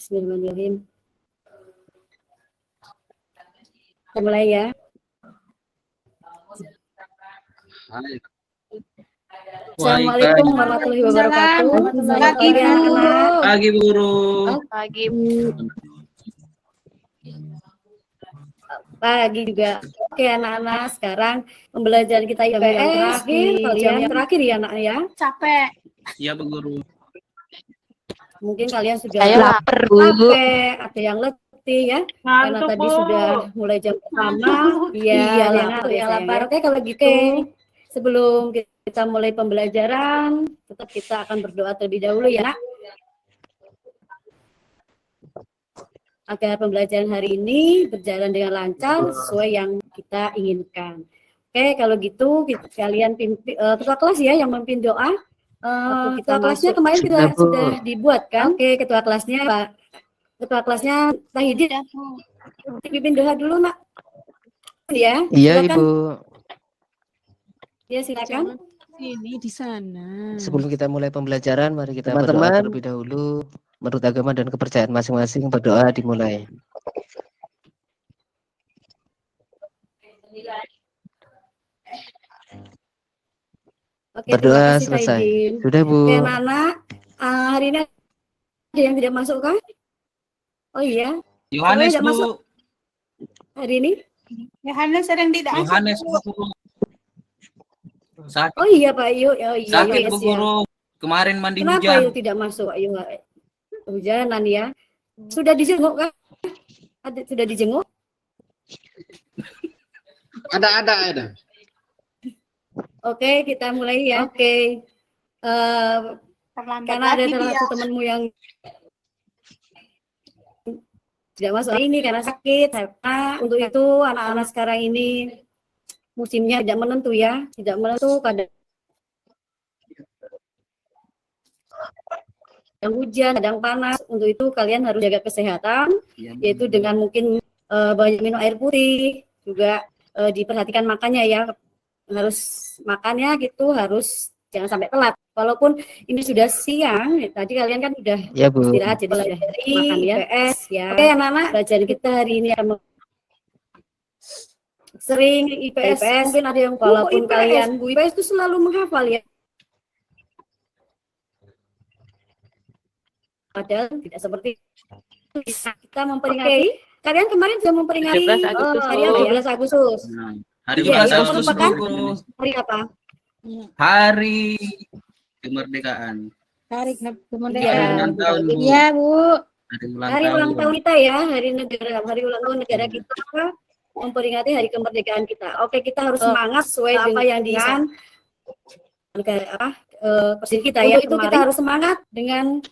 Bismillahirrahmanirrahim. Kita mulai ya. Assalamualaikum warahmatullahi wabarakatuh. Pagi, Bu. Pagi, guru. Pagi, Bu. Pagi juga. Oke anak-anak, sekarang pembelajaran kita yang terakhir, jam yang terakhir ya anak ya. Capek. Iya, Bu Guru. Mungkin kalian sudah Saya lapar, Bu. capek, ada yang letih ya. Karena Ngantuk, tadi Bu. sudah mulai jam pertama. Iya, yang lapar. Oke, kalau gitu. Sebelum kita mulai pembelajaran, tetap kita akan berdoa terlebih dahulu ya, Nak. Agar pembelajaran hari ini berjalan dengan lancar sesuai yang kita inginkan. Oke, kalau gitu kalian ketua kelas ya yang memimpin doa. Ketua kelasnya kemarin kita sudah dibuat kan? Oke, ketua kelasnya Pak. Ketua kelasnya Tahidin. Pimpin doa dulu, Nak. Ya. Iya, silakan. Ibu. Ya, silakan. Ini di sana. Sebelum kita mulai pembelajaran, mari kita berdoa terlebih dahulu. Menurut agama dan kepercayaan masing-masing, berdoa dimulai. Oke, Berdoa terima kasih, selesai. Tahidin. Sudah, Bu. Oke, anak-anak, hari ini ada yang tidak masuk kan? Oh iya. Yohanes, tidak Bu. masuk hari ini? Yohanes sering tidak masuk. Yohanes, Bu Guru. Sakit, Oh iya Pak Ayu. Oh iya. sakit, Bu yes, ya. Guru. Kemarin mandi Kenapa hujan. Ayu tidak masuk? Ayu hujanan ya. Sudah dijenguk kan? Sudah dijenguk? Ada. Oke, kita mulai ya. Oke. Karena ada salah satu temanmu yang tidak masuk ini karena sakit. Untuk itu anak-anak sekarang ini musimnya tidak menentu ya, tidak menentu kadang hujan, kadang panas. Untuk itu kalian harus jaga kesehatan, yaitu dengan mungkin banyak minum air putih, juga diperhatikan makannya ya. Harus makannya gitu, harus jangan sampai telat. Walaupun ini sudah siang, tadi kalian kan udah Ya, Bu. istirahat, jadi sudah makan ya. IPS ya. Oke anak-anak, pelajaran kita hari ini sering IPS. Mungkin ada yang walaupun kalian Bu IPS itu selalu menghafal ya. Padahal tidak seperti itu. Kita memperingati. Kalian kemarin sudah memperingati 17 Agustus. hari apa ya? 17 Agustus. Nah, hari Iya, ulang itu tahun, merupakan Bu Guru. hari apa? Hari kemerdekaan. Hari Hari kemerdekaan. ulang tahun, Bu. Iya, Bu. Hari ulang tahun kita ya, hari ulang tahun negara kita memperingati hari kemerdekaan kita. Oke, kita harus semangat sesuai apa yang diinginkan presiden kita ya. Itu kita harus semangat dengan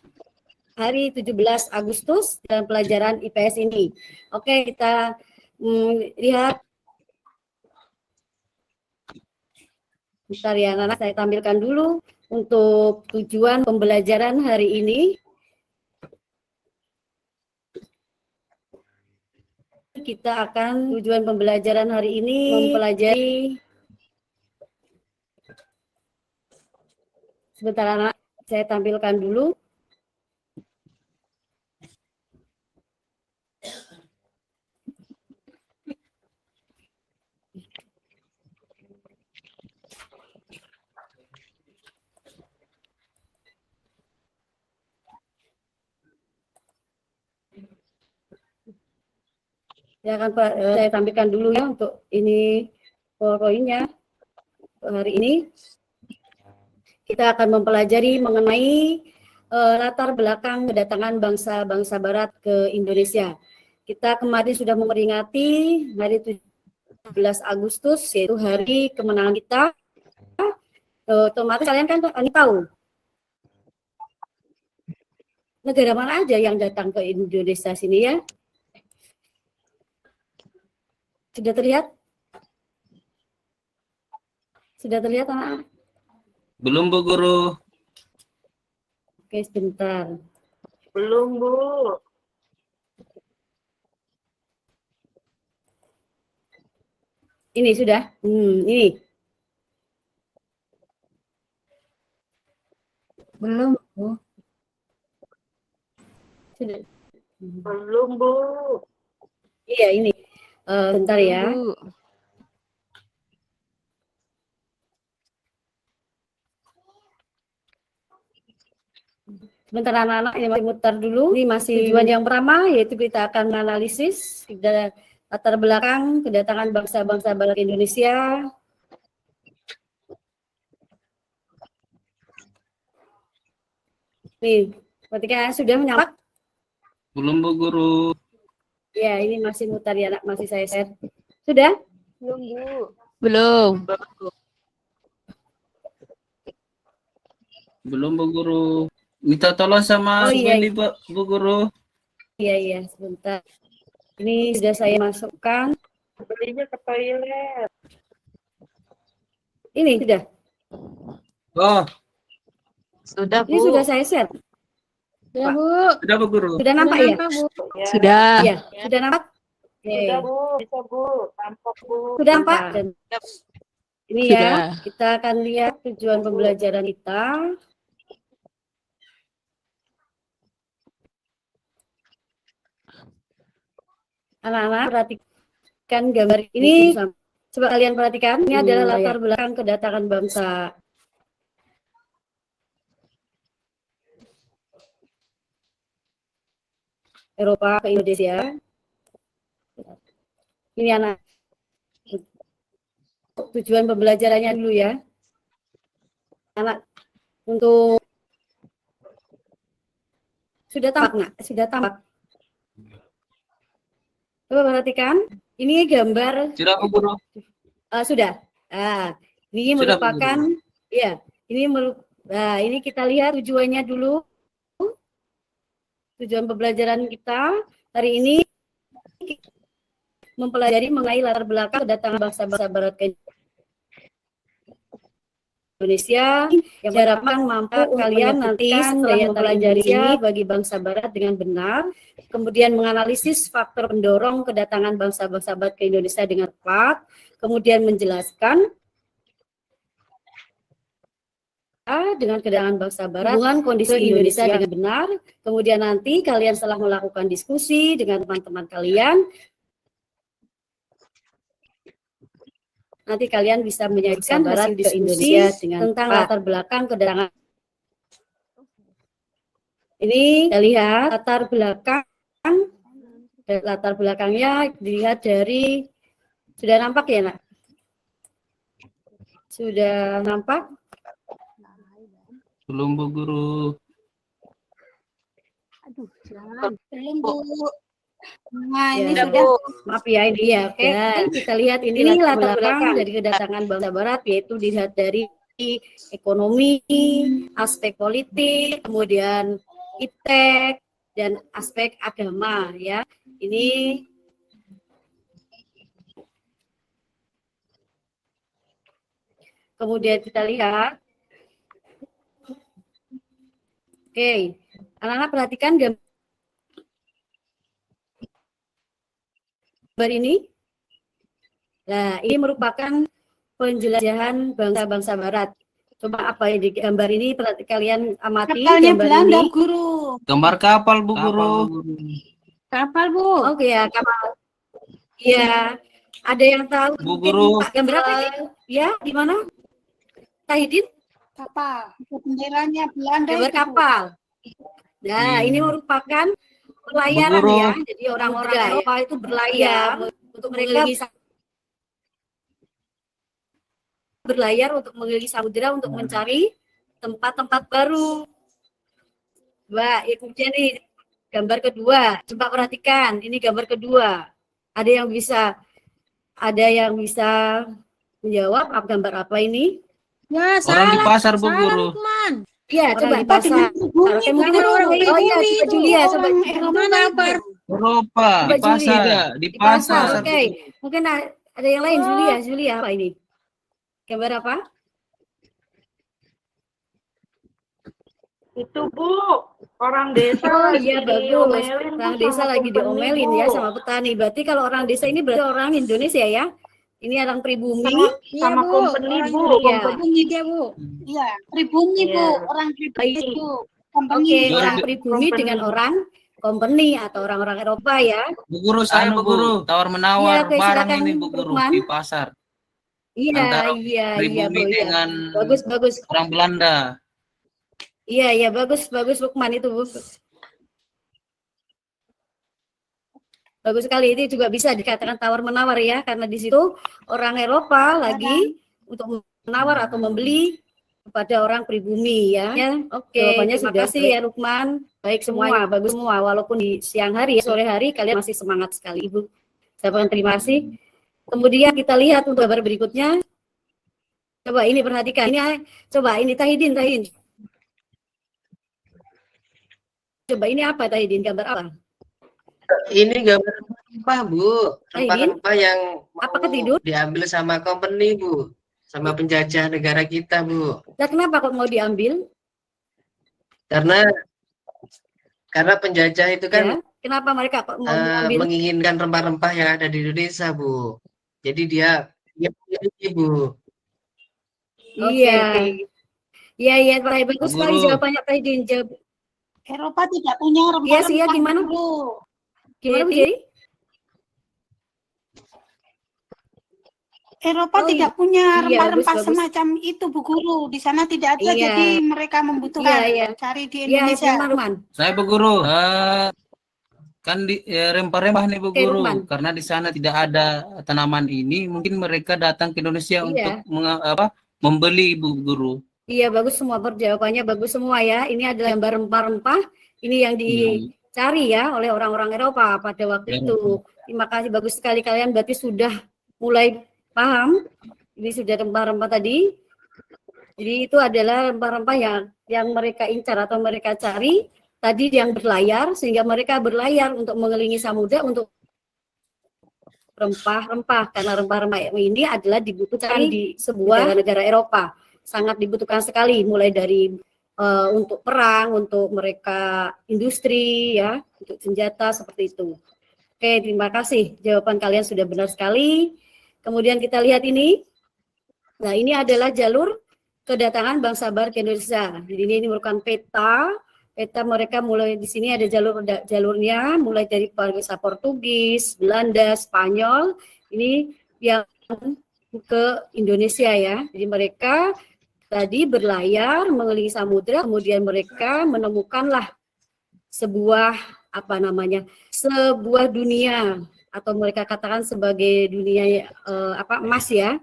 hari 17 Agustus dalam pelajaran IPS ini. Oke, kita lihat. Bentar ya, anak saya tampilkan dulu untuk tujuan pembelajaran hari ini. Kita akan tujuan pembelajaran hari ini mempelajari. Sebentar anak, saya tampilkan dulu. Ya kan Pak, saya tampilkan dulu ya untuk ini poin-poinnya. Hari ini kita akan mempelajari mengenai latar belakang kedatangan bangsa-bangsa Barat ke Indonesia. Kita kemarin sudah memperingati hari 17 Agustus, yaitu hari kemenangan kita. Otomatis kalian kan ini tahu negara mana aja yang datang ke Indonesia sini ya. Sudah terlihat? Sudah terlihat anak-anak? Belum, Bu Guru. Oke, sebentar. Belum, Bu. Ini sudah? Ini. Belum, Bu. Sudah. Belum, Bu. Iya, ini. Bentar ya. Bu. Sebentar anak-anak, ini masih mutar dulu. Ini masih tujuan yang pertama, yaitu kita akan menganalisis latar belakang kedatangan bangsa-bangsa Barat Indonesia. Nih, ketika sudah menyampak? Belum Bu Guru. Ya, ini masih mutar ya, anak, masih saya share. Sudah? Belum, Bu. Belum. Belum Bu Guru. Minta tolong sama iya. Subeni Bu Guru. Iya, sebentar. Ini sudah saya masukkan. Belinya ke toilet. Ini sudah. Oh, Sudah, Ini sudah saya share. Sudah, Bu. sudah Bu Guru. Sudah nampak ya? Bu. Sudah. Iya, sudah nampak? Oke. Sudah, Bu. Bisa, Bu. Tampak, Bu. Sudah nampak? Dan ini ya, Sudah. kita akan lihat tujuan pembelajaran kita. Anak-anak, perhatikan gambar ini. Coba kalian perhatikan, ini adalah latar belakang kedatangan bangsa Eropa ke Indonesia. Ini anak. Tujuan pembelajarannya dulu ya. Anak, untuk sudah tampak nggak? Sudah tampak. Coba perhatikan, ini gambar. Sudah Bu Guru. Sudah. Ini Sudah, merupakan, ya, ini kita lihat tujuannya dulu. Tujuan pembelajaran kita hari ini mempelajari mengenai latar belakang kedatangan bangsa-bangsa Barat ke Indonesia, yang diharapkan mampu kalian nanti setelah mempelajari ini bagi bangsa Barat dengan benar, kemudian menganalisis faktor pendorong kedatangan bangsa-bangsa Barat ke Indonesia dengan tepat, kemudian menjelaskan dengan kedatangan bangsa Barat, hubungan kondisi Indonesia dengan benar, kemudian nanti kalian setelah melakukan diskusi dengan teman-teman kalian, nanti kalian bisa menyajikan hasil diskusi tentang latar belakang kedatangan. Ini kita lihat latar belakangnya dilihat dari, sudah nampak ya nak? Sudah nampak? Belum Bu Guru. Aduh, jangan. Belum, Bu. Nah, Ya, ini sudah. sudah. Maaf ya, ini ya. Oke, kita lihat ini latar belakang dari kedatangan bangsa Barat, yaitu dilihat dari ekonomi, aspek politik, kemudian iptek, dan aspek agama ya. Ini kemudian kita lihat. Oke, anak-anak perhatikan gambar ini. Nah, ini merupakan penjelajahan bangsa-bangsa Barat. Coba apa yang di gambar ini, kalian amati Kapalnya gambar Belanda, ini. Guru. Gambar kapal Bu Guru. Kapal, Bu. Oke ya, kapal. Iya, ada yang tahu Bu Guru. Pak, gambar apa ini? Ya, di mana? Tahidin? Kapal. Benderanya Belanda. Gambar itu, Bu. kapal. Nah, ini merupakan pelayaran Bu Guru. ya. Jadi orang-orang Eropa itu berlayar untuk mengelilingi samudera untuk mencari tempat-tempat baru. Mbak, kemudian nih gambar kedua. Coba perhatikan, ini gambar kedua. Ada yang bisa menjawab gambar apa ini? Ya, Orang di pasar Bu Guru. Iya, coba di pasar. Oke, mungkin orang oh iya, coba Julia, coba kabar? Eropa di Coba pasar. Julia. Di Di pasar. pasar. Oke. Mungkin ada yang lain, Julia apa ini? Gambar apa? Itu, Bu. Orang desa. Oh iya, bagus. Orang desa lagi diomelin ya sama petani. Berarti kalau orang desa ini berarti orang Indonesia ya? Ini orang pribumi. Sama company, Bu. Iya. Pribumi dia, Bu. Iya, pribumi, Bu. Orang pribumi, Bu. Oke, orang pribumi dengan orang company atau orang-orang Eropa ya. Bu Guru, saya Bu Guru, tawar-menawar Oke, barang silakan, ini Bu Guru Lukman. di pasar. Iya, Antara iya, pribumi Bro, iya. dengan Bagus. orang Belanda. Iya, bagus Lukman itu, Bu. Bagus sekali, itu juga bisa dikatakan tawar-menawar ya, karena di situ orang Eropa lagi untuk menawar atau membeli kepada orang pribumi ya. Oke, jawabannya terima kasih ya Lukman. Baik semua, bagus semua. Walaupun di siang hari, sore hari kalian masih semangat sekali, Ibu. Saya ucapkan terima kasih. Kemudian kita lihat untuk gambar berikutnya. Coba ini perhatikan. Ini Tahidin. Coba ini apa Tahidin? Gambar apa? Ini gambar rempah, Bu. Rempah-rempah yang apakah tidur diambil sama company, Bu. Sama penjajah negara kita, Bu. Nah, kenapa kok mau diambil? Karena penjajah itu kan kenapa mereka kok mau diambil? menginginkan rempah-rempah yang ada di Indonesia, Bu. Jadi dia memiliki, Bu. Iya, bagus sekali jawabannya Tahidin. Eropa tidak punya rempah-rempah. Iya, gimana? Gimana Bu Jerry? Eropa tidak punya rempah-rempah bagus. semacam itu, Bu Guru. Di sana tidak ada, jadi mereka membutuhkan cari di Indonesia. Saya Bu Guru, kan di rempah-rempah nih Bu Guru, karena di sana tidak ada tanaman ini, mungkin mereka datang ke Indonesia untuk membeli Bu Guru. Iya, bagus semua jawabannya, bagus semua ya. Ini adalah gambar rempah-rempah, ini yang dicari ya oleh orang-orang Eropa pada waktu itu. Terima kasih, bagus sekali kalian berarti sudah mulai paham. Ini sudah rempah-rempah tadi. Jadi itu adalah rempah-rempah yang mereka incar atau mereka cari tadi yang berlayar, sehingga mereka berlayar untuk mengelilingi samudra untuk rempah-rempah, karena rempah-rempah ini adalah dibutuhkan di sebuah negara Eropa, sangat dibutuhkan sekali, mulai dari untuk perang, untuk mereka industri ya, untuk senjata seperti itu. Oke, terima kasih, jawaban kalian sudah benar sekali. Kemudian kita lihat ini. Nah, ini adalah jalur kedatangan bangsa Barat ke Indonesia. Jadi ini merupakan peta mereka mulai di sini ada jalurnya mulai dari bangsa Portugis, Belanda, Spanyol. Ini yang ke Indonesia ya. Jadi mereka tadi berlayar mengelilingi samudra, kemudian mereka menemukanlah sebuah sebuah dunia, atau mereka katakan sebagai dunia emas ya,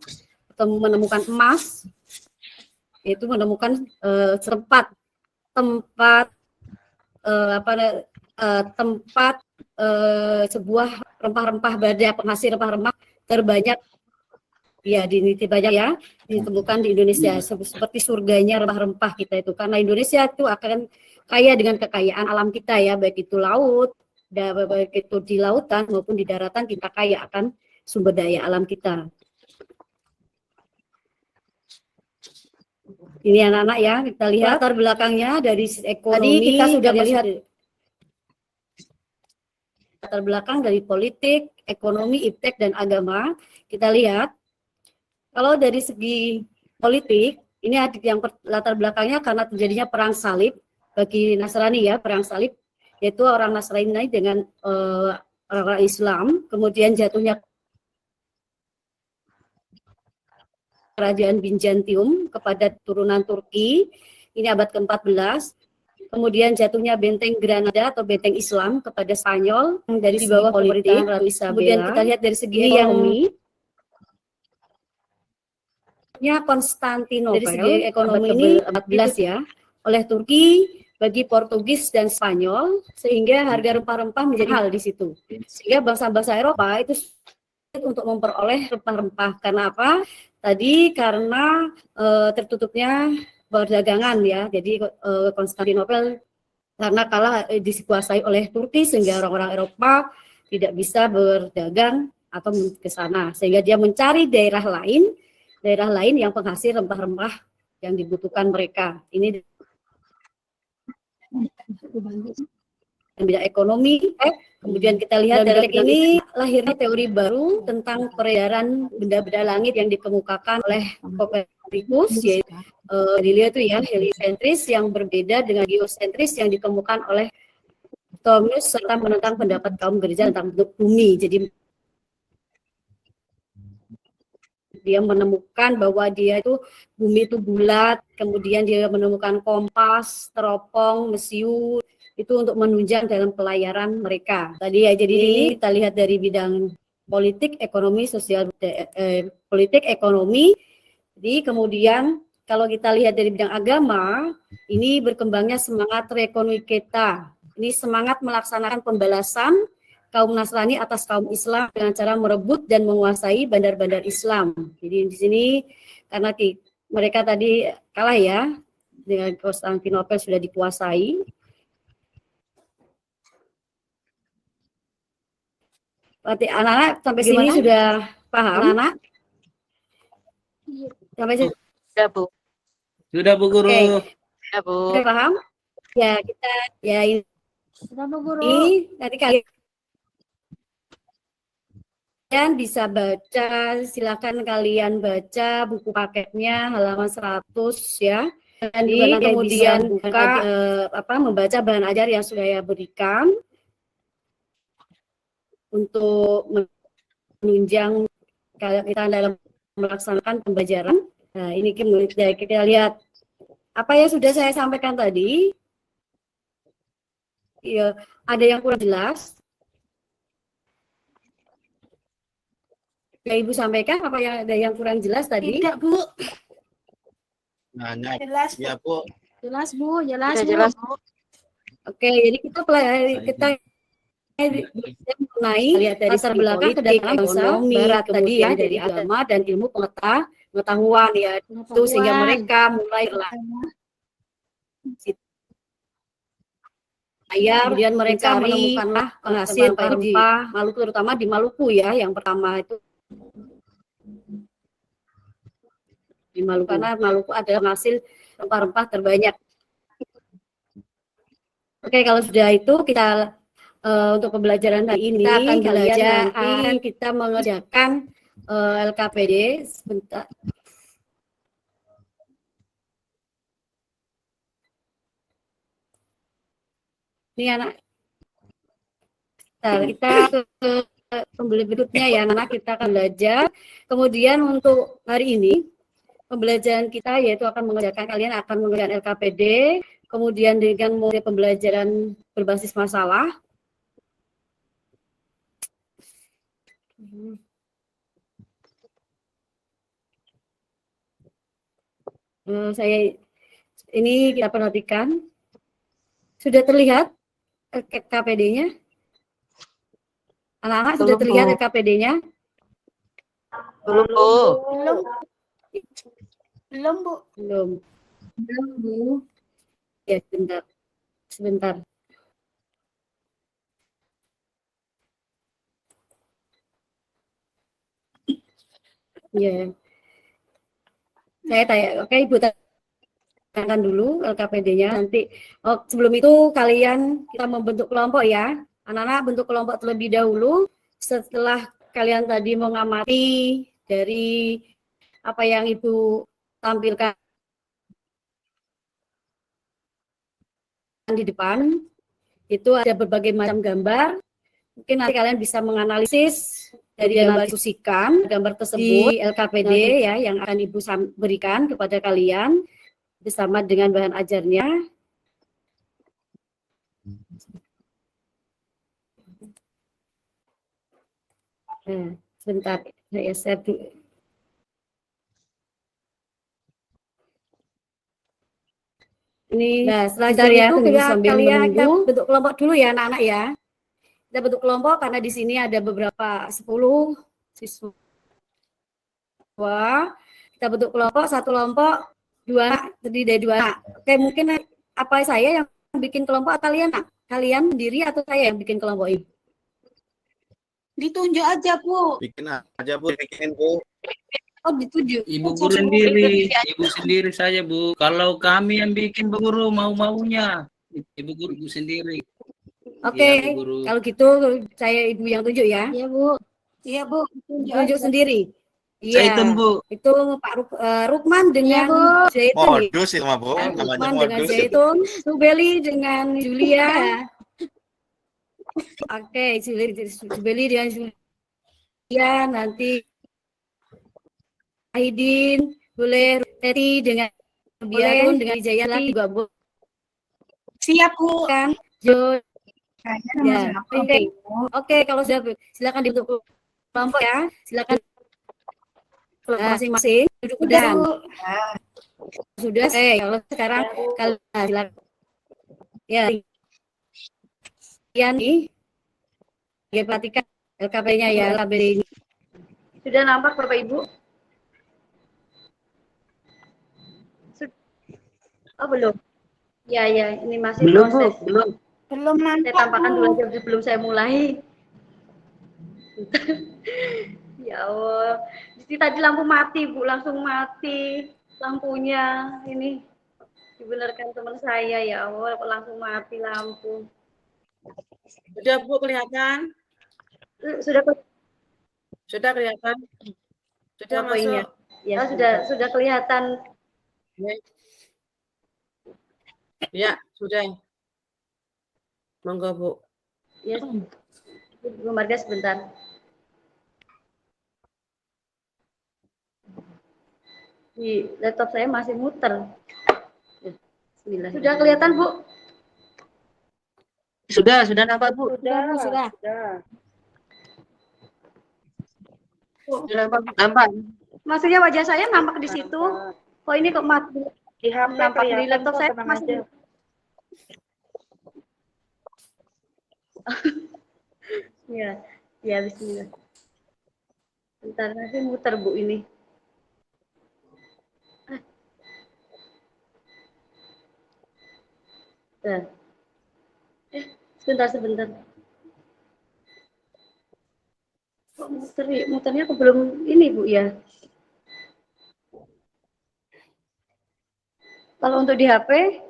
atau menemukan emas, yaitu menemukan tempat sebuah rempah-rempah, badai penghasil rempah-rempah terbanyak ya ditemukan di Indonesia, seperti surganya rempah-rempah kita itu, karena Indonesia itu akan kaya dengan kekayaan alam kita ya, baik itu laut, baik itu di lautan maupun di daratan, kita kaya akan sumber daya alam kita. Ini anak-anak ya, kita lihat latar belakangnya dari ekonomi. Tadi kita sudah melihat latar belakang dari politik, ekonomi, iptek, dan agama. Kita lihat, kalau dari segi politik, ini yang latar belakangnya karena terjadinya perang salib bagi Nasrani ya, perang salib, yaitu orang Nasrani dengan orang Islam, kemudian jatuhnya kerajaan Bizantium kepada turunan Turki, ini abad ke-14, kemudian jatuhnya benteng Granada atau benteng Islam kepada Spanyol dari bawah pemerintahan Ratu Isabella. Kemudian kita lihat dari segi ekonomi, Konstantinopel dari segi ekonomi ini abad 14 ya, oleh Turki bagi Portugis dan Spanyol, sehingga harga rempah-rempah menjadi hal di situ. Sehingga bangsa-bangsa Eropa itu untuk memperoleh rempah-rempah. Karena apa? Tadi karena tertutupnya perdagangan ya. Jadi Konstantinopel karena kalah dikuasai oleh Turki, sehingga orang-orang Eropa tidak bisa berdagang atau ke sana. Sehingga dia mencari daerah lain yang penghasil rempah-rempah yang dibutuhkan mereka. Ini bidang ekonomi. Kemudian kita lihat dari ini lahirnya teori baru tentang peredaran benda-benda langit yang dikemukakan oleh Copernicus, yaitu Galileo itu ya, heliocentris, yang berbeda dengan geosentris yang dikemukakan oleh Thomius serta menentang pendapat kaum gereja tentang bentuk bumi. Jadi dia menemukan bahwa dia itu bumi itu bulat, kemudian dia menemukan kompas, teropong, mesiu itu untuk menunjang dalam pelayaran mereka. Tadi ya, jadi ini kita lihat dari bidang politik, ekonomi, sosial, politik, ekonomi. Jadi kemudian kalau kita lihat dari bidang agama, ini berkembangnya semangat rekonkita. Ini semangat melaksanakan pembalasan kaum Nasrani atas kaum Islam dengan cara merebut dan menguasai bandar-bandar Islam. Jadi di sini karena mereka tadi kalah ya, dengan Konstantinopel sudah dikuasai. Berarti anak-anak sampai sini sudah paham, anak? Sampai sini Sudah, Bu. Sudah Bu Guru. Sudah, Bu. sudah paham? Ya kita ya ini nanti kalian bisa baca, silakan kalian baca buku paketnya halaman 100 ya. Dan kemudian buka membaca bahan ajar yang sudah saya berikan untuk menunjang kita dalam melaksanakan pembelajaran. Nah, ini kita lihat apa yang sudah saya sampaikan tadi. Ya, ada yang kurang jelas. Ya, Ibu sampaikan apa yang ada yang kurang jelas tadi? Tidak, Bu. Nanya. Jelas, Bu. Ya, Bu. Jelas, Bu. Jelas, Sudah Bu. jelas, Bu. Oke, jadi kita mengenai latar belakang kedatangan bangsa Barat tadi ya, dari agama dan ilmu pengetahuan ya, itu sehingga mereka mulai kemudian mereka menemukanlah penghasil rempah Maluku, terutama di Maluku ya, yang pertama itu di Maluku, karena Maluku adalah hasil rempah-rempah terbanyak. Oke, kalau sudah itu kita untuk pembelajaran hari ini kita akan belajar kita mengerjakan LKPD sebentar. Ini anak, kita ke pembelajaran berikutnya ya anak, kita akan belajar. Kemudian untuk hari ini pembelajaran kita yaitu akan mengerjakan, kalian akan mengerjakan LKPD, kemudian dengan model pembelajaran berbasis masalah. Saya ini kita perhatikan, sudah terlihat LKPD-nya? Anak-anak sudah terlihat LKPD-nya? Belum, Bu. Belum. Belum, Bu. Belum. Belum, Bu. Ya, sebentar. Sebentar. Ya. Saya tanya, oke Ibu tanyakan dulu LKPD-nya nanti. Oh, sebelum itu kalian kita membentuk kelompok ya. Anak-anak bentuk kelompok terlebih dahulu. Setelah kalian tadi mengamati dari apa yang Ibu tampilkan di depan, itu ada berbagai macam gambar. Mungkin nanti kalian bisa menganalisis dari gambar diskusikan gambar tersebut di LKPD ya yang akan Ibu berikan kepada kalian bersama dengan bahan ajarnya. Sebentar, saya share dulu. Ini, nah setelah itu kita bentuk kelompok dulu ya anak-anak ya. Kita bentuk kelompok karena di sini ada beberapa 10 siswa. Kita bentuk kelompok, satu kelompok, terdiri dari 2 anak. Oke, mungkin apa saya yang bikin kelompok atau kalian? Kalian sendiri atau saya yang bikin kelompok ini? Ditunjuk aja, Bu. Bikin aja, Bu. Bikin, Bu. Oh, ditunjuk. Ibu guru sendiri, Ibu sendiri saja, Bu. Kalau kami yang bikin Bu Guru mau-maunya. Ibu guru sendiri. Oke, Ya, kalau gitu saya Ibu yang tunjuk ya. Iya, Bu. Iya, Bu. Tunjuk sendiri. Iya. Zaitun, Bu. Itu Pak Rukman dengan Zaitun. Modus itu mah, Bu. Namanya Rukman dengan modus. Zaitun, Subeli dengan Julia. Oke, Jubeli dan Julia, nanti Aidin, boleh Teti dengan Biarun, dengan Jaya juga boleh. Siap, Bu. Kan, Jo. Ya, Oke, kalau sudah silakan dibentuk kelompok ya. Silakan masing-masing duduk dan sudah. Kalau sekarang silakan. Ya, nih. Ya, perhatikan LKP-nya ya, LKP ini. Sudah nampak Bapak Ibu? Oh, belum. Ya, ini masih Belum, proses. Bu, belum. Belum nampak. Saya tampakkan dulu aja sebelum saya mulai. Ya Allah. Jadi tadi lampu mati, Bu, langsung mati lampunya. Ini dibenarkan teman saya, ya Allah, langsung mati lampu. Sudah Bu kelihatan? Sudah kelihatan? Sudah masuk? Ya, sudah kelihatan. Ya, sudah. Monggo, Bu. Ya, Bu Marga sebentar. Di laptop saya masih muter. Sudah kelihatan, Bu? Sudah nampak, Bu. Sudah. Sudah nampak. Maksudnya wajah saya nampak di situ. Kok ini kok mati? Di HP nampak di laptop saya masih. Ya, bismillah. Bentar, nanti muter Bu ini. Sebentar. Kok muternya kok belum ini Bu ya? Kalau untuk di HP,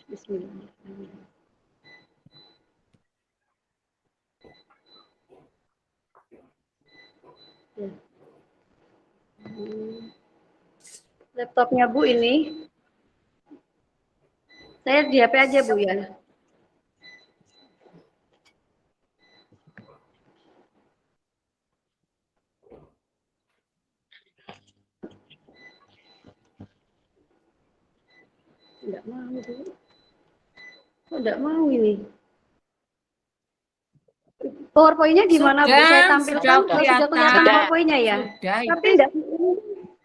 bismillahirrahmanirrahim. Ya. Laptopnya Bu ini, saya di HP aja Bu ya. Enggak mau Bu. Kok enggak mau ini? PowerPoint-nya gimana Bu? Saya tampilkan sudah kelihatan PowerPoint-nya ya. Tapi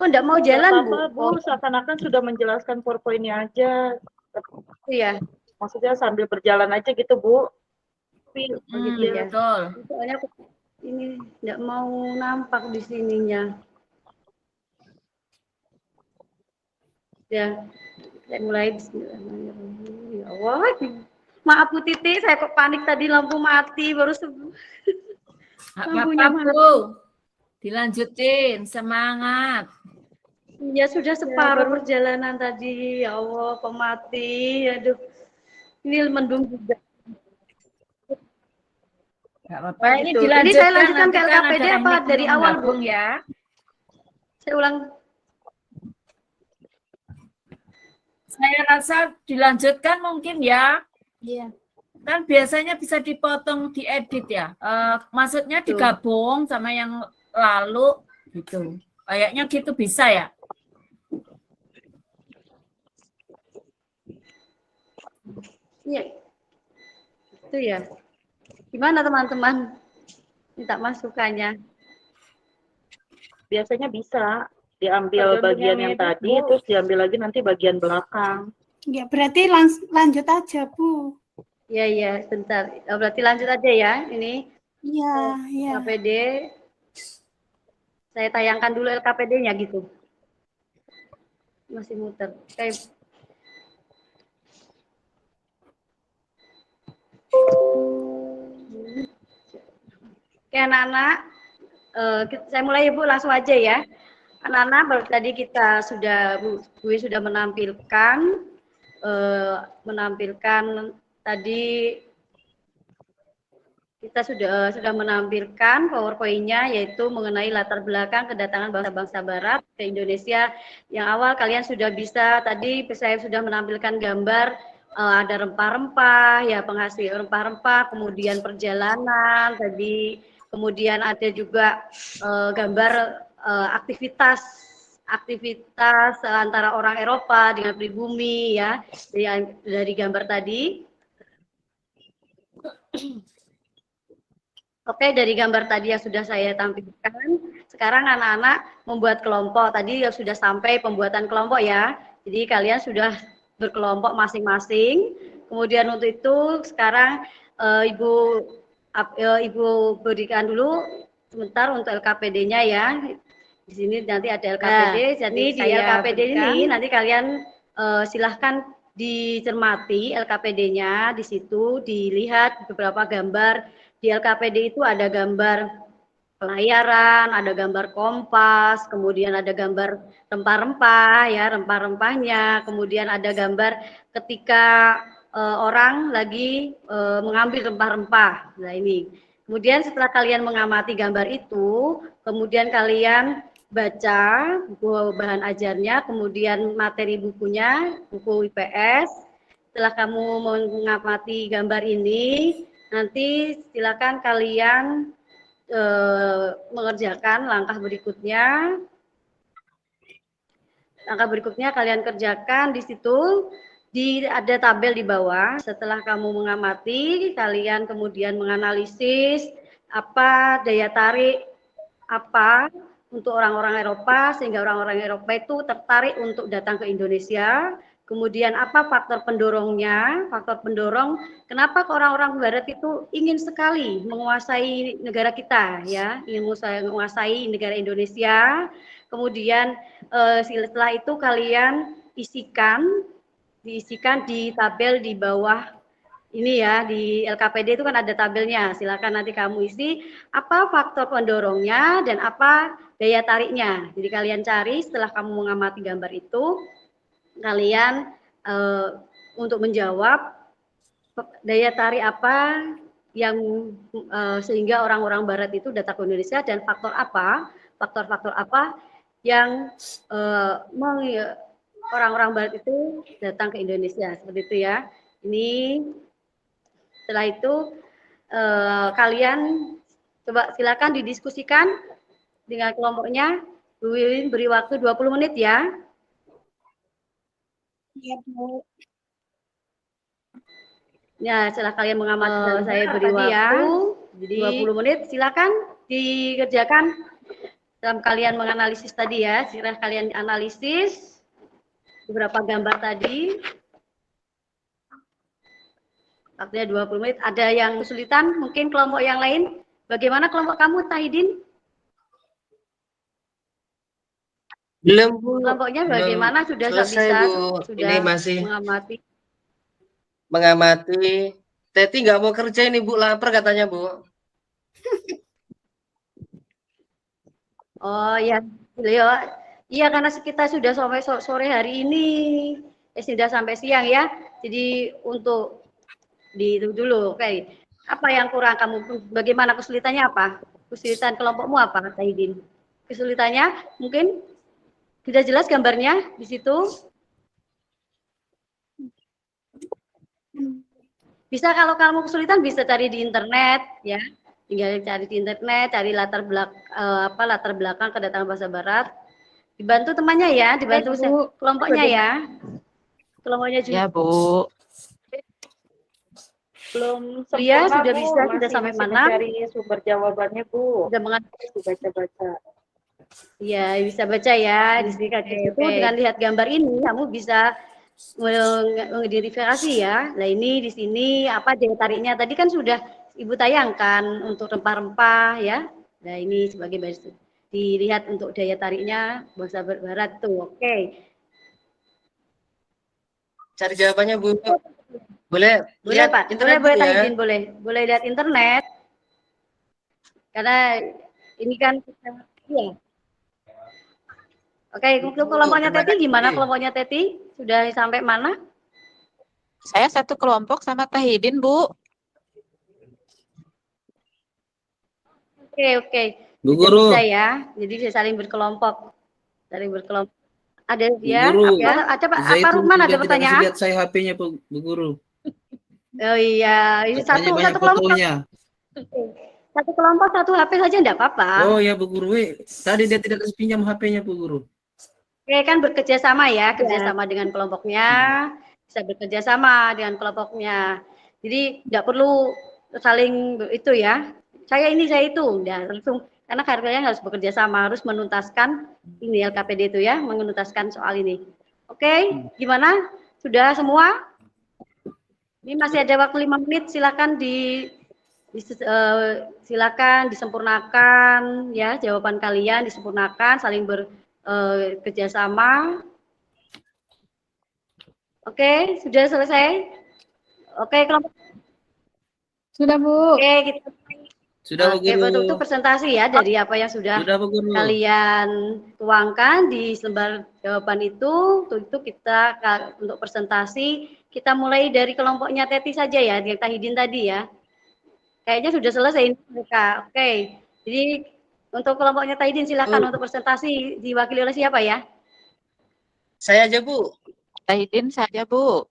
kok enggak mau jalan Bu? Bu, seakan-akan sudah menjelaskan PowerPoint-nya aja. Iya. Maksudnya sambil berjalan aja gitu, Bu. Begitu ya. Betul. Soalnya ini enggak mau nampak di sininya. Ya. Saya mulai bismillahirrahmanirrahim. Ya Allah. Maaf Bu Titi, saya kok panik tadi lampu mati baru lampunya mati. Bu. Dilanjutin, semangat. Ya sudah separuh perjalanan tadi. Ya Allah, kok mati. Aduh. Ini mendung juga. Enggak apa-apa, ini dilanjutkan. Ini saya lanjutkan ke LKPD apa dari awal Bu? Ya. Saya ulang. Saya rasa dilanjutkan mungkin ya. Iya. Kan biasanya bisa dipotong, diedit ya. Maksudnya digabung sama yang lalu gitu. Kayaknya gitu bisa ya. Iya. Itu ya. Gimana teman-teman? Minta masukannya. Biasanya bisa diambil bagian yang tadi, Bu. Terus diambil lagi nanti bagian belakang. Ya, berarti lanjut aja, Bu. Iya, sebentar. Berarti lanjut aja ya, ini. Iya. LKPD. Saya tayangkan dulu LKPD-nya gitu. Masih muter. Oke, anak-anak. Saya mulai Ibu, langsung aja ya. Anak-anak, baru tadi kita Bu sudah menampilkan tadi kita sudah menampilkan PowerPoint-nya, yaitu mengenai latar belakang kedatangan bangsa-bangsa Barat ke Indonesia. Yang awal kalian sudah bisa, tadi saya sudah menampilkan gambar, ada rempah-rempah, ya penghasil rempah-rempah, kemudian perjalanan tadi, kemudian ada juga gambar aktivitas antara orang Eropa dengan pribumi, ya, dari gambar tadi. Oke, dari gambar tadi yang sudah saya tampilkan, sekarang anak-anak membuat kelompok. Tadi sudah sampai pembuatan kelompok ya. Jadi kalian sudah berkelompok masing-masing. Kemudian untuk itu sekarang Ibu berikan dulu sebentar untuk LKPD-nya ya. Di sini nanti ada LKPD. Jadi di LKPD ini nanti kalian silahkan dicermati LKPD-nya. Di situ dilihat beberapa gambar. Di LKPD itu ada gambar pelayaran, ada gambar kompas, kemudian ada gambar rempah-rempah, ya rempah-rempahnya, kemudian ada gambar ketika orang lagi mengambil rempah-rempah. Nah ini, kemudian setelah kalian mengamati gambar itu, kemudian kalian baca buku bahan ajarnya, kemudian materi bukunya, buku IPS. Setelah kamu mengamati gambar ini, nanti silakan kalian mengerjakan langkah berikutnya. Langkah berikutnya kalian kerjakan di situ, ada tabel di bawah. Setelah kamu mengamati, kalian kemudian menganalisis apa daya tarik apa untuk orang-orang Eropa sehingga orang-orang Eropa itu tertarik untuk datang ke Indonesia. Kemudian apa faktor pendorongnya? Faktor pendorong kenapa orang-orang Barat itu ingin sekali menguasai negara kita, ya, ingin menguasai negara Indonesia. Kemudian setelah itu kalian diisikan di tabel di bawah ini ya, di LKPD itu kan ada tabelnya. Silakan nanti kamu isi apa faktor pendorongnya dan apa daya tariknya. Jadi kalian cari setelah kamu mengamati gambar itu. Kalian untuk menjawab daya tarik apa yang sehingga orang-orang Barat itu datang ke Indonesia dan faktor-faktor apa yang orang-orang Barat itu datang ke Indonesia, seperti itu ya. Ini setelah itu kalian coba silakan didiskusikan dengan kelompoknya. Bu Wiwin beri waktu 20 menit ya. Iya, Bu. Ya, setelah kalian mengamati saya beri waktu ya. Jadi 20 menit, silakan dikerjakan dalam kalian menganalisis tadi ya. Silakan kalian analisis beberapa gambar tadi. Waktunya 20 menit. Ada yang kesulitan? Mungkin kelompok yang lain? Bagaimana kelompok kamu, Tahidin? Belum, Bu. Kelompoknya bagaimana? Sudah selesai, bisa? Bu. Sudah ini masih mengamati. Teti nggak mau kerja ini, Bu. Lapar katanya, Bu. Oh ya, iya karena kita sudah sampai sore hari ini, sudah sampai siang ya. Jadi untuk itu dulu, oke. Apa yang kurang kamu? Bagaimana kesulitannya apa? Kesulitan kelompokmu apa, Tahidin? Kesulitannya mungkin sudah jelas gambarnya di situ. Bisa kalau kamu kesulitan bisa cari di internet ya. Tinggal cari di internet, cari latar belakang kedatangan bangsa Barat. Dibantu temannya ya, dibantu kelompoknya ya. Kelompoknya juga. Ya, Bu. Belum ya, sudah Bu. bisa, sudah sampai mana? Mencari sumber jawabannya, Bu. Sudah mengerti Baca-baca. Iya, bisa baca ya. Di sini itu dengan lihat gambar ini kamu bisa mengidentifikasi ya. Nah, ini di sini apa daya tariknya? Tadi kan sudah Ibu tayangkan untuk rempah-rempah ya. Nah, ini sebagai basis. Dilihat untuk daya tariknya bangsa Barat tuh. Oke. Cari jawabannya, Bu. Boleh Pak. Boleh Tahidin, boleh lihat internet. Karena ini kan iya. Oke, untuk kelompoknya Teti gimana kelompoknya Teti? Sudah sampai mana? Saya satu kelompok sama Tahidin, Bu. Oke. Bu Sudah Guru. bisa ya. Jadi bisa saling berkelompok. Ada Bu ya? Guru. Ya, ada Pak. Apa Zaitun Rukman ada tidak kasih pertanyaan? lihat saya HP-nya Bu Guru. Oh iya, ini Katanya banyak satu kelompok. fotonya. Satu kelompok satu HP saja enggak apa-apa. Oh ya Bu Guru, tadi dia tidak kasih pinjam HP-nya Bu Guru. Oke, kan bekerja sama ya, kerjasama dengan kelompoknya, bisa bekerja sama dengan kelompoknya. Jadi enggak perlu saling itu ya. Saya ini, saya itu, udah langsung karena kalian harus bekerja sama, harus menuntaskan ini LKPD itu ya, menuntaskan soal ini. Oke, gimana? Sudah semua? Ini masih ada waktu 5 menit, silakan silakan disempurnakan ya, jawaban kalian disempurnakan, saling bekerja sama. Oke, sudah selesai? Oke, kelompok. Sudah, Bu. Oke, kita Sudah Bu Guru. Itu presentasi ya dari apa yang sudah Bu Guru. kalian tuangkan di lembar jawaban itu. Untuk itu kita untuk presentasi kita mulai dari kelompoknya Teti saja ya, yang Tahidin tadi ya. Kayaknya sudah selesai mereka. Oke. Jadi untuk kelompoknya Tahidin silakan untuk presentasi diwakili oleh siapa ya? Saya aja, Bu. Tahidin saja, Bu.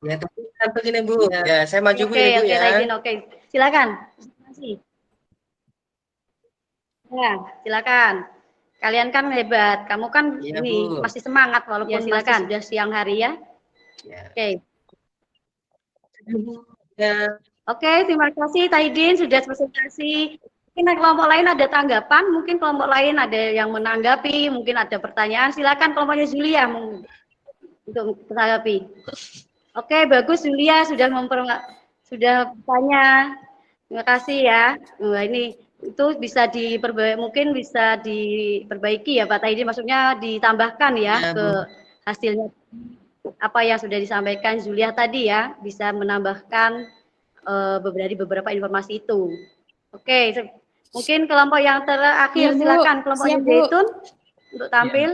Ya, tapi gini, Bu. Ya, saya maju Bu, ini, Bu, Oke, ya. Tahidin, oke. Silakan. Presentasi. Ya, silakan. Kalian kan hebat. Kamu kan Iya, ini Bu. masih semangat walaupun silakan. sudah siang hari ya. Oke. Ya. Oke, terima kasih Tahidin sudah presentasi. Mungkin kelompok lain ada tanggapan, mungkin kelompok lain ada yang menanggapi, mungkin ada pertanyaan. Silakan kelompoknya Julia untuk menanggapi. Oke, bagus Julia sudah bertanya. Terima kasih ya. Nah, ini itu bisa mungkin bisa diperbaiki ya Pak Tahidin, maksudnya ditambahkan ya ke hasilnya apa yang sudah disampaikan Julia tadi ya, bisa menambahkan beberapa informasi itu. Oke, mungkin kelompok yang terakhir Ya, silakan kelompoknya Zaitun untuk tampil.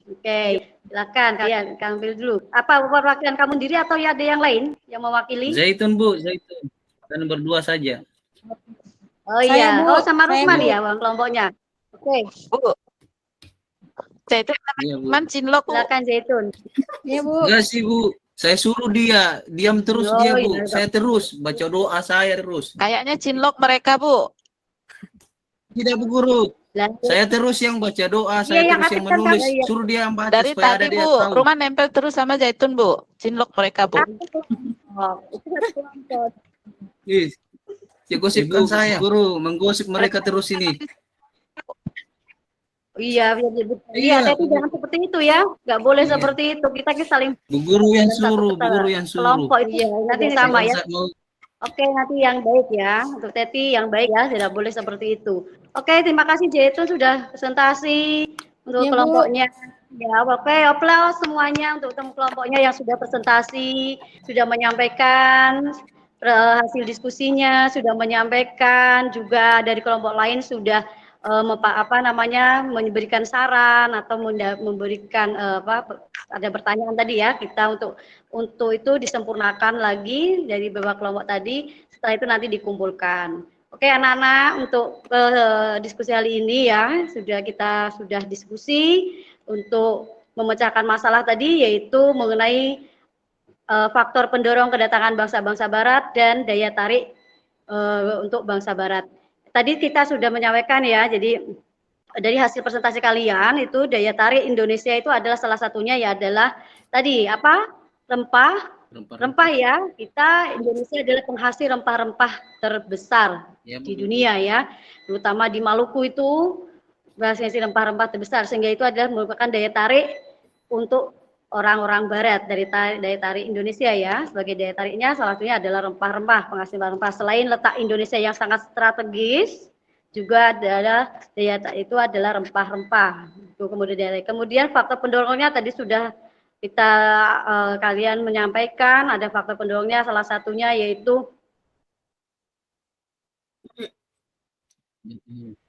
Oke, silakan kalian tampil dulu. Apa perwakilan kamu sendiri atau ya ada yang lain yang mewakili? Zaitun Bu, Zaitun. Dan berdua saja. Oh iya, Bu. sama Rukman Bu. ya kelompoknya. Oke, Bu. Zaitun Iya, Bu. teman Cinlok, Bu. silakan Zaitun. Iya, Bu. Enggak sih Bu, saya suruh dia diam terus Oh, dia Bu. iya. Saya terus baca doa saya terus. Kayaknya Cinlok mereka, Bu. Tidak Bu Guru. Saya terus yang baca doa, saya yang terus yang aktifkan menulis. kamu, iya. Suruh dia yang baca Dari supaya ada tadi, dia Bu. tahu. Rumah nempel terus sama Zaitun, Bu. Cinlok mereka, Bu. Itu satu kelompok. Ih, ya gosipkan saya. Guru, menggosip mereka terus ini. Iya, tapi jangan seperti itu ya. Nggak boleh Iya. seperti itu. Kita saling Bu Guru yang satu suruh, Bu Guru yang suruh. kelompok itu ya. Nanti sama ya. Mau Oke, nanti yang baik ya. Untuk Teti yang baik ya, tidak boleh seperti itu. Oke, terima kasih Zaitun sudah presentasi untuk Ya, Bu. kelompoknya. Ya, oke, aplaus semuanya untuk kelompoknya yang sudah presentasi, sudah menyampaikan hasil diskusinya, sudah menyampaikan juga dari kelompok lain sudah memberikan saran atau memberikan ada pertanyaan tadi ya, kita untuk itu disempurnakan lagi dari beberapa kelompok tadi, setelah itu nanti dikumpulkan. Oke anak-anak, untuk diskusi kali ini ya kita sudah diskusi untuk memecahkan masalah tadi, yaitu mengenai faktor pendorong kedatangan bangsa-bangsa Barat dan daya tarik untuk bangsa Barat. Tadi kita sudah menyampaikan ya, jadi dari hasil presentasi kalian itu daya tarik Indonesia itu adalah salah satunya ya adalah tadi apa? Rempah ya. Kita Indonesia adalah penghasil rempah-rempah terbesar di dunia ya. Terutama di Maluku itu penghasil rempah-rempah terbesar, sehingga itu adalah merupakan daya tarik untuk orang-orang Barat dari daya tarik Indonesia ya. Sebagai daya tariknya salah satunya adalah rempah-rempah, penghasil rempah. Selain letak Indonesia yang sangat strategis, juga adalah daya tarik itu adalah rempah-rempah. Kemudian faktor pendorongnya tadi sudah kita kalian menyampaikan, ada faktor pendorongnya salah satunya yaitu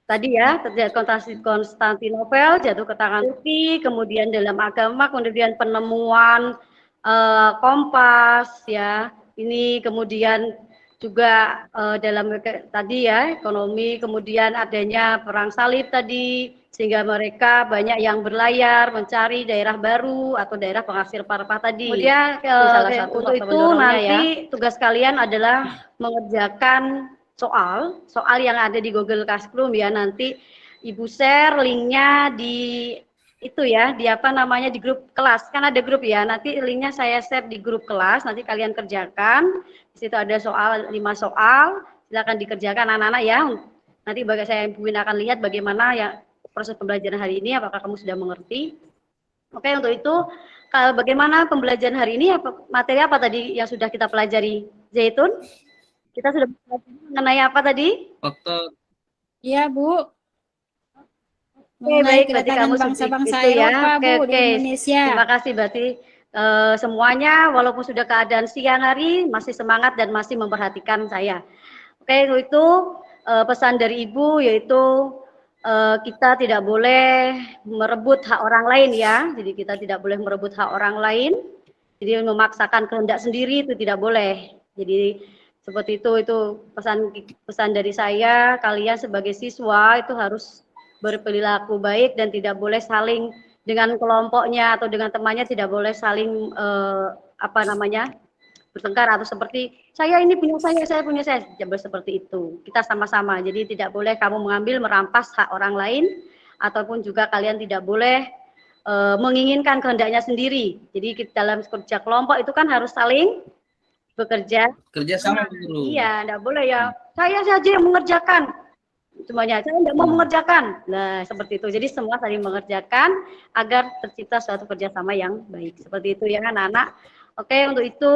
tadi ya, terjadi Konstantinopel jatuh ke tangan Turki, kemudian dalam agama, kemudian penemuan kompas ya, ini kemudian juga dalam tadi ya ekonomi, kemudian adanya perang salib tadi, sehingga mereka banyak yang berlayar mencari daerah baru atau daerah penghasil parpah tadi. Kemudian untuk itu nanti tugas kalian adalah mengerjakan soal yang ada di Google Classroom ya, nanti Ibu share linknya di itu ya, di apa namanya, di grup kelas, kan ada grup ya, nanti linknya saya share di grup kelas, nanti kalian kerjakan. Di situ ada soal 5 soal, silakan dikerjakan anak-anak ya. Nanti saya Ibu akan lihat bagaimana ya proses pembelajaran hari ini, apakah kamu sudah mengerti. Oke, untuk itu bagaimana pembelajaran hari ini, materi apa tadi yang sudah kita pelajari, Zaitun? Kita sudah pelajari mengenai apa tadi? Faktor. Iya, Bu. Oke, baik, berarti kamu bangsa-bangsa itu ya. Eropa, Bu, Oke. di Indonesia. Terima kasih, berarti semuanya walaupun sudah keadaan siang hari masih semangat dan masih memperhatikan saya. Oke, itu pesan dari Ibu yaitu kita tidak boleh merebut hak orang lain ya. Jadi kita tidak boleh merebut hak orang lain. Jadi memaksakan kehendak sendiri itu tidak boleh. Jadi seperti itu pesan dari saya, kalian sebagai siswa itu harus berperilaku baik dan tidak boleh saling dengan kelompoknya atau dengan temannya, tidak boleh saling bertengkar atau seperti saya ini punya saya punya saya, tidak seperti itu. Kita sama-sama, jadi tidak boleh kamu mengambil merampas hak orang lain, ataupun juga kalian tidak boleh menginginkan kehendaknya sendiri. Jadi dalam kerja kelompok itu kan harus saling bekerja. Kerja sama, Guru. Iya, tidak boleh ya. Saya saja yang mengerjakan. Semuanya, saya tidak mau mengerjakan. Nah, seperti itu. Jadi semua saling mengerjakan agar tercipta suatu kerjasama yang baik. Seperti itu ya anak-anak. Oke, untuk itu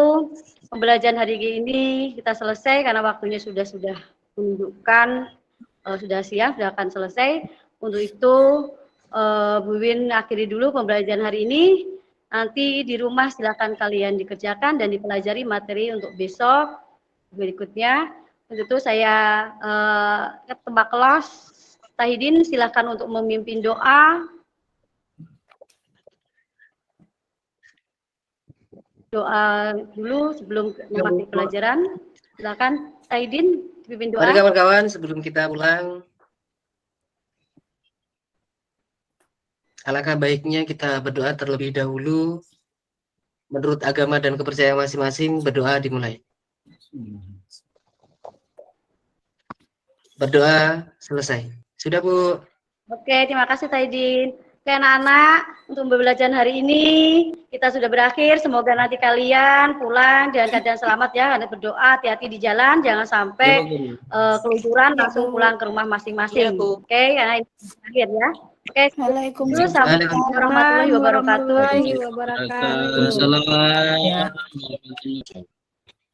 pembelajaran hari ini kita selesai karena waktunya sudah menunjukkan sudah siap, sudah akan selesai. Untuk itu Bu Win akhiri dulu pembelajaran hari ini. Nanti di rumah silakan kalian dikerjakan dan dipelajari materi untuk besok berikutnya. Untuk itu saya ketua kelas Tahidin silakan untuk memimpin doa. Doa dulu sebelum memasuki pelajaran. Silakan Tahidin pimpin doa. Mari kawan-kawan sebelum kita pulang, alangkah baiknya kita berdoa terlebih dahulu. Menurut agama dan kepercayaan masing-masing, berdoa dimulai. Berdoa selesai. Sudah, Bu? Oke, terima kasih Taidin. Oke anak-anak, untuk pembelajaran hari ini kita sudah berakhir. Semoga nanti kalian pulang dengan keadaan selamat ya. Kalian berdoa, hati-hati di jalan, jangan sampai kelunturan langsung pulang ke rumah masing-masing. Oke, karena ini terakhir ya. Oke, Assalamualaikum warahmatullahi wabarakatuh. Waalaikumsalam.